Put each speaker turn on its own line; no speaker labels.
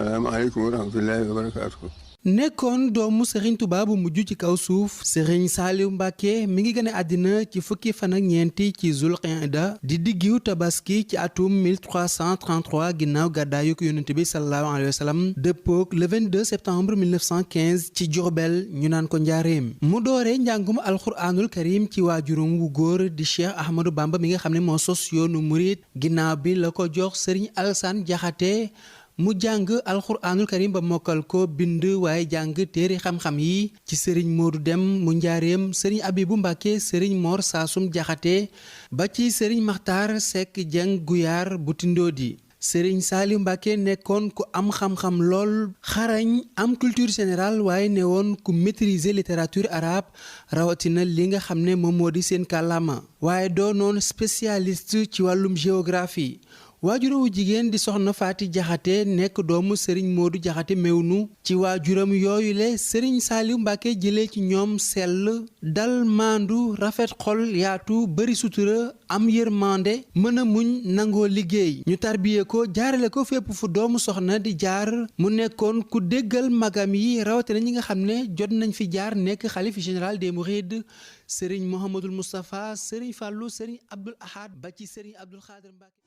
salaamaaleykum wa rahmatullahi wa barakaatu.
nekkoon doomu Serigne Touba bu mujj ci kaw suuf Serigne Saliou Mbacké mi ngi gën a àddina ci fukki fan ak ñeenti ci Zulqaada di diggiw tabaski ci atum 1333 ginnaaw gàddaayuk yonent bi sallallahu alayhi wa sallam dëppook le 22 septembre 1915 ci Diourbel ñu naan ko njaareem mu doore njàngum alxuraanul karim ci waajurum wu góor di Cheikh Ahmadou Bamba mi nga xam ne moo sos yoonu murit ginnaaw bi la ko jox Serigne Alassane Diakhaté mu jàng alxuraanul karim ba mokkal ko bind waaye jàng téere xam-xam yi ci sëriñ Modou Dem mu njaareem sëriñ Abibu Mbàkke sëriñ Mor Saasum Jaxate ba ci sëriñ Maxtaar Sekk Jeng Guyaar bu Tindoodi sëriñ Saliou Mbàkke nekkoon ku am xam-xam lool xarañ am culture générale waaye ne woon ku maîtriser littérature arabe rawatina li nga xam ne moom moo di seen kàllaama waaye doonoon spécialiste ci wàllum géographie waajuram wu jigéen di soxna Faati Jaxate nekk doomu sëriñ Moodu Jaxate Mewnu ci waajuram yooyule sëriñ Saliou Mbàkke jëlee ci ñoom sell dal maandu rafet xol yaatu bari sutura am yërmande mën a muñ nangoo liggéey ñu tarbiye ko jaarale ko fépp fu doomu soxna di jaar mu nekkoon ku déggal magam yi rawatina ñi nga xam ne jot nañ fi jaar nekk xalif général des Mourides sëriñ Mouhamadul Moustapha sëriñ Fallou sëriñ Abdoul Ahad ba ci sëriñ Abdoul Khadir Mbàkke